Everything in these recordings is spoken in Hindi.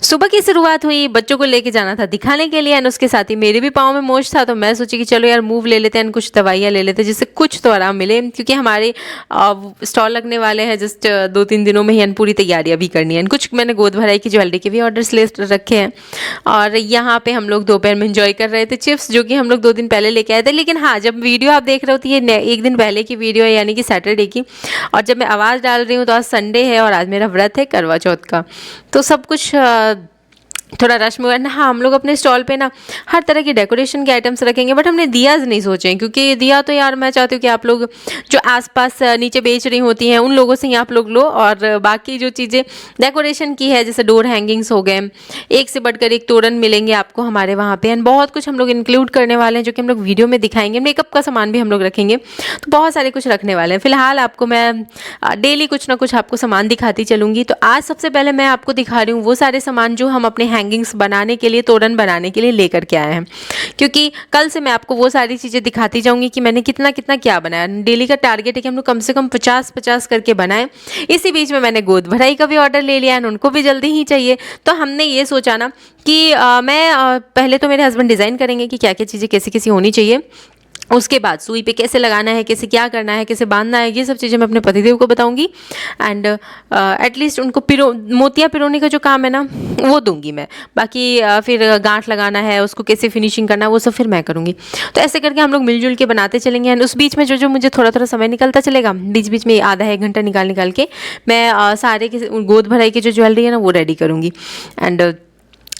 सुबह की शुरुआत हुई, बच्चों को लेके जाना था दिखाने के लिए एंड उसके साथ ही मेरे भी पाँव में मोच था, तो मैं सोची कि चलो यार मूव ले लेते हैं एंड कुछ दवाइयाँ ले लेते हैं जिससे कुछ तो आराम मिले, क्योंकि हमारे स्टॉल लगने वाले हैं जस्ट 2-3 दिनों में ही एंड पूरी तैयारियां भी करनी है। कुछ मैंने गोद भराई की ज्वेलरी के भी ऑर्डर्स ले रखे हैं। और यहाँ पे हम लोग दोपहर में इंजॉय कर रहे थे चिप्स, जो कि हम लोग 2 दिन पहले लेके आए थे। लेकिन हाँ, जब वीडियो आप देख रहे होती है एक दिन पहले की वीडियो है, यानी कि सैटरडे की, और जब मैं आवाज़ डाल रही हूँ तो आज संडे है और आज मेरा व्रत है करवा चौथ का, तो सब कुछ थोड़ा रश में हुआ ना। हाँ, हम लोग अपने स्टॉल पे ना हर तरह के डेकोरेशन के आइटम्स रखेंगे, बट हमने दियाज नहीं सोचे हैं, क्योंकि दिया तो यार मैं चाहती हूँ कि आप लोग जो आसपास नीचे बेच रही होती हैं उन लोगों से ही आप लोग लो, और बाकी जो चीज़ें डेकोरेशन की है जैसे डोर हैंगिंग्स हो गए, एक से बढ़कर एक तोरण मिलेंगे आपको हमारे वहाँ पे, एंड बहुत कुछ हम लोग इंक्लूड करने वाले हैं जो कि हम लोग वीडियो में दिखाएंगे। मेकअप का सामान भी हम लोग रखेंगे, तो बहुत सारे कुछ रखने वाले हैं। फिलहाल आपको मैं डेली कुछ ना कुछ आपको सामान दिखाती चलूँगी। तो आज सबसे पहले मैं आपको दिखा रही हूँ वो सारे सामान जो हम अपने हैंगिंग्स बनाने के लिए, तोरण बनाने के लिए लेकर के आए हैं, क्योंकि कल से मैं आपको वो सारी चीज़ें दिखाती जाऊंगी कि मैंने कितना कितना क्या बनाया। डेली का टारगेट है कि हम लोग कम से कम 50-50 करके बनाएं। इसी बीच में मैंने गोद भराई का भी ऑर्डर ले लिया है, उनको भी जल्दी ही चाहिए। तो हमने ये सोचा ना कि पहले तो मेरे हस्बैंड डिज़ाइन करेंगे कि क्या क्या चीज़ें कैसी कैसी होनी चाहिए, उसके बाद सुई पे कैसे लगाना है, कैसे क्या करना है, कैसे बांधना है, ये सब चीज़ें मैं अपने पतिदेव को बताऊंगी। एंड एटलीस्ट उनको मोतियाँ पिरोने का जो काम है ना वो दूंगी मैं। बाकी फिर गांठ लगाना है, उसको कैसे फिनिशिंग करना है, वो सब फिर मैं करूँगी। तो ऐसे करके हम लोग मिलजुल के बनाते चलेंगे। एंड उस बीच में जो जो मुझे थोड़ा थोड़ा समय निकलता चलेगा, बीच बीच में आधा 1 घंटा निकाल के मैं सारे के गोद भराई की जो ज्वेलरी है ना वो रेडी करूँगी। एंड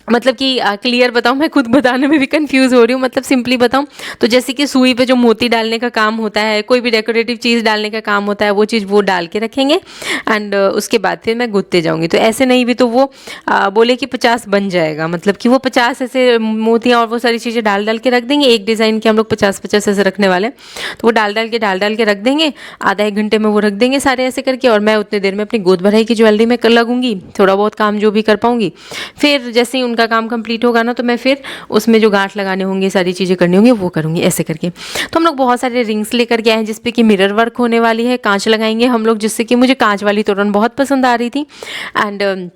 मतलब कि क्लियर बताऊँ, मैं खुद बताने में भी कंफ्यूज हो रही हूँ। मतलब सिंपली बताऊँ तो जैसे कि सुई पे जो मोती डालने का काम होता है, कोई भी डेकोरेटिव चीज़ डालने का काम होता है, वो चीज़ वो डाल के रखेंगे एंड उसके बाद फिर मैं गुथते जाऊँगी। तो ऐसे नहीं भी तो वो बोले कि 50 बन जाएगा, मतलब कि वो 50 ऐसे मोतियाँ और वो सारी चीज़ें डाल डाल के रख देंगे। एक डिज़ाइन के हम लोग 50-50 ऐसे रखने वाले हैं, तो वो डाल डाल के रख देंगे। आधा 1 घंटे में वो रख देंगे सारे ऐसे करके, और मैं उतने देर में अपनी गोद भराई की ज्वेलरी में कर लगूंगी, थोड़ा बहुत काम जो भी कर पाऊंगी। फिर जैसे ही उनका काम कंप्लीट होगा ना, तो मैं फिर उसमें जो गांठ लगाने होंगे, सारी चीज़ें करनी होंगी, वो करूँगी ऐसे करके। तो हम लोग बहुत सारे रिंग्स लेकर के आए हैं जिसपे कि मिरर वर्क होने वाली है, कांच लगाएंगे हम लोग, जिससे कि मुझे कांच वाली तोरण बहुत पसंद आ रही थी। एंड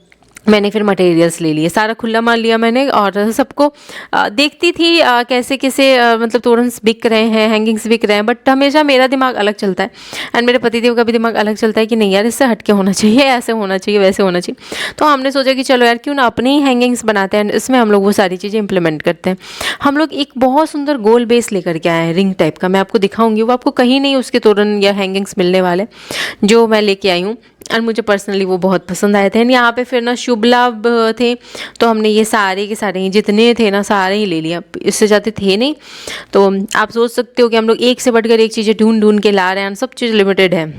मैंने फिर मटेरियल्स ले लिए, सारा खुला माल लिया मैंने, और सबको देखती थी कैसे कैसे मतलब तोरन्स बिक रहे हैं, हैंगिंग्स बिक रहे हैं, बट हमेशा मेरा दिमाग अलग चलता है एंड मेरे पतिदेव का भी दिमाग अलग चलता है कि नहीं यार, इससे हटके होना चाहिए, ऐसे होना चाहिए, वैसे होना चाहिए। तो हमने सोचा कि चलो यार क्यों ना अपनी ही हैंगिंग्स बनाते हैं, इसमें हम लोग वो सारी चीज़ें इंप्लीमेंट करते हैं। हम लोग एक बहुत सुंदर गोल बेस लेकर के आए हैं, रिंग टाइप का, मैं आपको दिखाऊंगी। वो आपको कहीं नहीं उसके तोरण या हैंगिंग्स मिलने वाले, जो मैं लेके आई हूँ, और मुझे पर्सनली वो बहुत पसंद आए थे। यहाँ पे फिर ना शुभ लाभ थे, तो हमने ये सारे के सारे जितने थे ना सारे ही ले लिया, इससे ज़्यादा थे नहीं। तो आप सोच सकते हो कि हम लोग एक से बढ़कर एक चीज़ें ढूंढ ढूंढ के ला रहे हैं, सब चीज़ लिमिटेड है।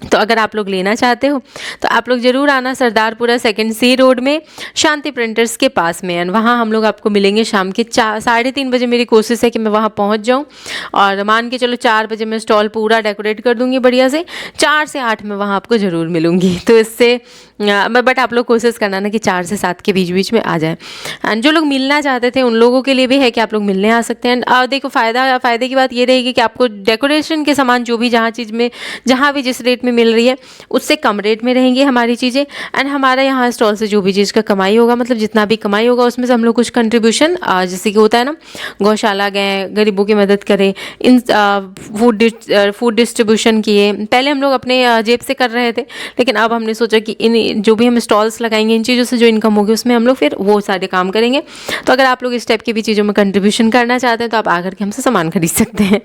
तो अगर आप लोग लेना चाहते हो तो आप लोग ज़रूर आना सरदारपुरा 2nd C रोड में शांति प्रिंटर्स के पास में, एंड वहाँ हम लोग आपको मिलेंगे शाम के 3:30 बजे। मेरी कोशिश है कि मैं वहाँ पहुँच जाऊँ, और मान के चलो 4 बजे मैं स्टॉल पूरा डेकोरेट कर दूँगी बढ़िया से। 4 से 8 में वहाँ आपको ज़रूर मिलूँगी। तो इससे बट आप लोग कोशिश करना ना कि 4 से 7 के बीच बीच में आ जाए। एंड जो लोग मिलना चाहते थे उन लोगों के लिए भी है कि आप लोग मिलने आ सकते हैं। देखो फ़ायदे की बात ये रहेगी कि आपको डेकोरेशन के सामान जो भी जहाँ भी जिस रेट में मिल रही है उससे कम रेट में रहेंगी हमारी चीज़ें। एंड हमारा यहाँ स्टॉल से जो भी चीज़ का कमाई होगा, मतलब जितना भी कमाई होगा, उसमें से हम लोग कुछ कंट्रीब्यूशन, जैसे कि होता है ना, गौशाला गए, गरीबों की मदद करें, इन फूड डिस्ट्रीब्यूशन किए। पहले हम लोग अपने जेब से कर रहे थे, लेकिन अब हमने सोचा कि इन जो भी हम स्टॉल्स लगाएंगे, इन चीज़ों से जो इनकम होगी उसमें हम लोग फिर वो सारे काम करेंगे। तो अगर आप लोग इस टाइप की भी चीज़ों में कंट्रीब्यूशन करना चाहते हैं तो आप आकर के हमसे सामान खरीद सकते हैं।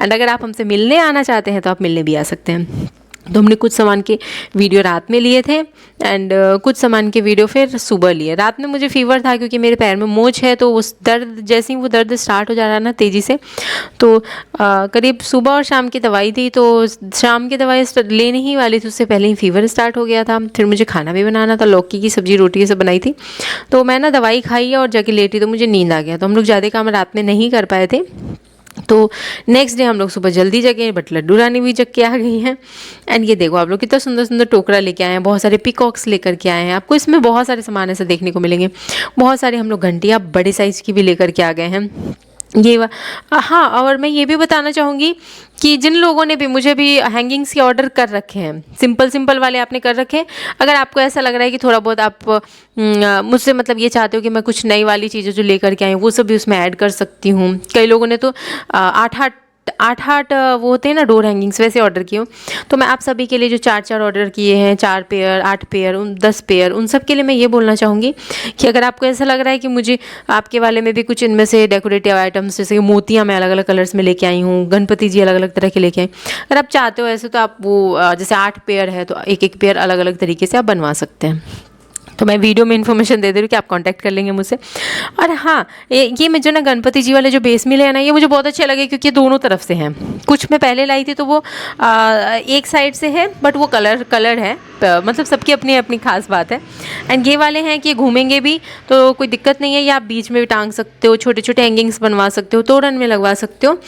एंड अगर आप हमसे मिलने आना चाहते हैं तो आप मिलने भी आ सकते हैं। तो हमने कुछ सामान के वीडियो रात में लिए थे एंड कुछ सामान के वीडियो फिर सुबह लिए। रात में मुझे फीवर था क्योंकि मेरे पैर में मोच है, तो उस दर्द जैसे ही वो दर्द स्टार्ट हो जा रहा ना तेज़ी से, तो करीब सुबह और शाम की दवाई दी। तो शाम की दवाई लेने ही वाली थी, उससे पहले ही फीवर स्टार्ट हो गया था। फिर मुझे खाना भी बनाना था, लौकी की सब्ज़ी रोटी ये सब बनाई थी। तो मैं ना दवाई खाई और जाके लेटी, तो मुझे नींद आ गया। तो हम लोग ज़्यादा काम रात में नहीं कर पाए थे। तो नेक्स्ट डे हम लोग सुबह जल्दी जगे, बट लड्डू रानी भी जग के आ गई हैं। एंड ये देखो आप लोग कितना सुंदर सुंदर टोकरा लेके आए हैं, बहुत सारे पिकॉक्स लेकर के आए हैं। आपको इसमें बहुत सारे सामान ऐसे देखने को मिलेंगे। बहुत सारे हम लोग घंटियाँ बड़े साइज़ की भी लेकर के आ गए हैं। हाँ, और मैं ये भी बताना चाहूँगी कि जिन लोगों ने भी मुझे भी हैंगिंग्स के ऑर्डर कर रखे हैं, सिंपल सिंपल वाले आपने कर रखे हैं, अगर आपको ऐसा लग रहा है कि थोड़ा बहुत आप मुझसे मतलब ये चाहते हो कि मैं कुछ नई वाली चीज़ें जो लेकर के आई हूँ वो सब भी उसमें ऐड कर सकती हूँ। कई लोगों ने तो 8-8 वो होते हैं ना डोर हैंगिंग्स, वैसे ऑर्डर किए हो। तो मैं आप सभी के लिए जो 4-4 ऑर्डर किए हैं, 4 पेयर, 8 पेयर, 10 पेयर, उन सब के लिए मैं ये बोलना चाहूँगी कि अगर आपको ऐसा लग रहा है कि मुझे आपके वाले में भी कुछ इनमें से डेकोरेटिव आइटम्स, जैसे कि मोतियाँ मैं अलग अलग कलर्स में लेके आई हूँ, गणपति जी अलग अलग तरह के लेके आई, अगर आप चाहते हो ऐसे तो आप वो जैसे 8 पेयर है तो एक एक पेयर अलग अलग तरीके से आप बनवा सकते हैं। तो मैं वीडियो में इन्फॉर्मेशन दे दे रही हूँ कि आप कांटेक्ट कर लेंगे मुझसे। और हाँ, ये मैं जो ना गणपति जी वाले जो बेस मिले हैं ना, ये मुझे बहुत अच्छे लगे क्योंकि ये दोनों तरफ से हैं। कुछ मैं पहले लाई थी तो वो एक साइड से है, बट वो कलर है, मतलब सबकी अपनी अपनी खास बात है। एंड ये वाले हैं कि ये घूमेंगे भी तो कोई दिक्कत नहीं है, ये आप बीच में भी टांग सकते हो, छोटे छोटे हैंगिंग्स बनवा सकते हो, तोरण में लगवा सकते हो।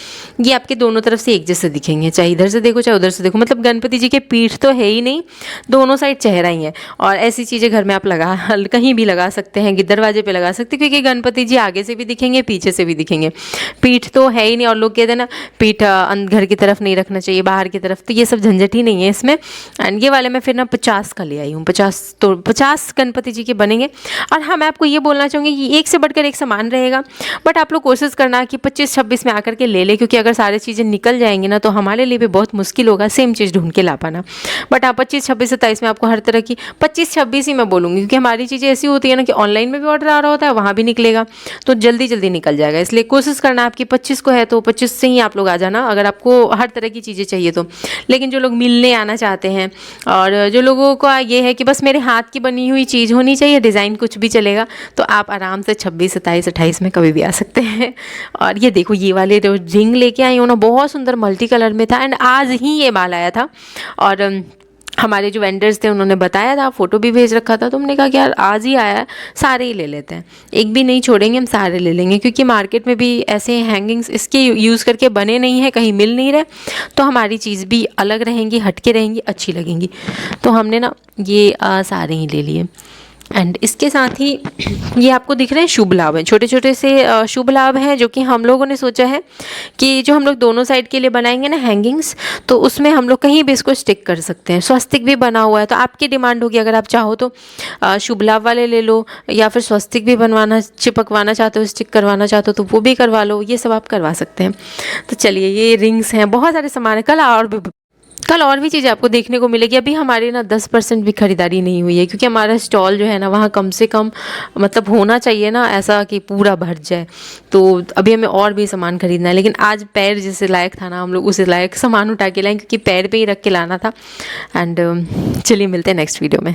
ये आपके दोनों तरफ से एक जैसे दिखेंगे, चाहे इधर से देखो चाहे उधर से देखो, मतलब गणपति जी के पीठ तो है ही नहीं, दोनों साइड चेहरा ही है। और ऐसी चीज़ें घर में आप कहीं भी लगा सकते हैं, दरवाजे पे लगा सकते हैं, क्योंकि गणपति जी आगे से भी दिखेंगे पीछे से भी दिखेंगे। पीठ तो है ही नहीं, और लोग कहते हैं ना पीठ घर की तरफ नहीं रखना चाहिए, बाहर की तरफ, तो ये सब झंझट ही नहीं है इसमें। एंड ये वाले मैं फिर ना 50 का ले आई हूँ, 50 गणपति जी के बनेंगे। और हाँ, मैं आपको ये बोलना चाहूँगी कि एक से बढ़कर एक सामान रहेगा, बट आप लोग कोशिश करना कि 25-26 में आकर के ले ले, क्योंकि अगर सारी चीज़ें निकल जाएंगी ना तो हमारे लिए भी बहुत मुश्किल होगा सेम चीज़ ढूंढ के ला पाना। बट हाँ, 25-26-27 में आपको हर तरह की, 25-26 ही मैं बोलूँगी, क्योंकि हमारी चीज़ें ऐसी होती है ना कि ऑनलाइन में भी ऑर्डर आ रहा होता है, वहाँ भी निकलेगा, तो जल्दी जल्दी निकल जाएगा। इसलिए कोशिश करना आपकी 25 को है तो 25 से ही आप लोग आ जाना, अगर आपको हर तरह की चीज़ें चाहिए तो। लेकिन जो लोग मिलने आना चाहते हैं और जो लोगों का ये है कि बस मेरे हाथ की बनी हुई चीज़ होनी चाहिए, डिज़ाइन कुछ भी चलेगा, तो आप आराम से 26, 27, 28 में कभी भी आ सकते हैं। और ये देखो, ये वाले जो रिंग लेके आई हूँ ना, बहुत सुंदर मल्टी कलर में था, एंड आज ही ये माल आया था। और हमारे जो वेंडर्स थे उन्होंने बताया था, फ़ोटो भी भेज रखा था, तो हमने कहा कि यार आज ही आया है, सारे ही ले लेते हैं, एक भी नहीं छोड़ेंगे, हम सारे ले लेंगे, क्योंकि मार्केट में भी ऐसे हैंगिंग्स इसके यूज़ करके बने नहीं हैं, कहीं मिल नहीं रहे, तो हमारी चीज़ भी अलग रहेंगी, हटके रहेंगी, अच्छी लगेंगी। तो हमने ना ये सारे ही ले लिए। एंड इसके साथ ही ये आपको दिख रहे हैं शुभ लाभ हैं, छोटे छोटे से शुभ लाभ हैं, जो कि हम लोगों ने सोचा है कि जो हम लोग दोनों साइड के लिए बनाएंगे ना हैंगिंग्स, तो उसमें हम लोग कहीं भी इसको स्टिक कर सकते हैं। स्वस्तिक भी बना हुआ है, तो आपकी डिमांड होगी, अगर आप चाहो तो शुभ लाभ वाले ले लो, या फिर स्वस्तिक भी बनवाना, चिपकवाना चाहते हो, स्टिक करवाना चाहते हो तो वो भी करवा लो, ये सब आप करवा सकते हैं। तो चलिए, ये रिंग्स हैं, बहुत सारे सामान है। कल और भी चीज़ें आपको देखने को मिलेगी। अभी हमारी ना 10% भी खरीदारी नहीं हुई है, क्योंकि हमारा स्टॉल जो है ना, वहाँ कम से कम मतलब होना चाहिए ना ऐसा कि पूरा भर जाए। तो अभी हमें और भी सामान खरीदना है, लेकिन आज पैर जैसे लायक था ना, हम लोग उसे लायक सामान उठा के लाएँ, क्योंकि पैर पे ही रख के लाना था। एंड चलिए मिलते हैं नेक्स्ट वीडियो में।